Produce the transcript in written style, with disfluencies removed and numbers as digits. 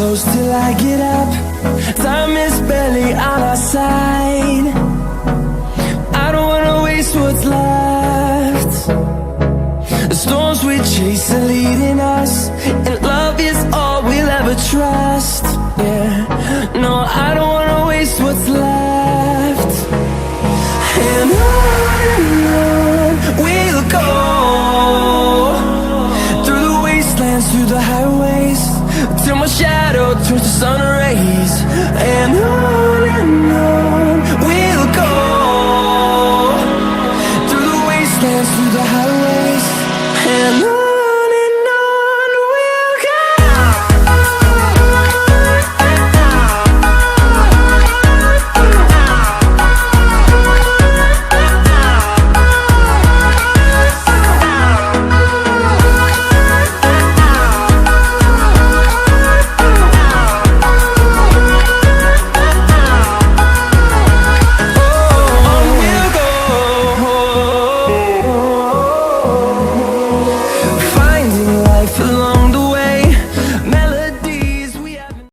close till I get up. Time is barely on our side. I don't wanna waste what's left. The storms we chase are leading us, and love is all we'll ever trust. Yeah, no, I don't wanna waste what's left. And on we'll go, through the wastelands, through the highways, till my shadow turns to sun rays. And on we'll go, through the wastelands, through the highways, and on.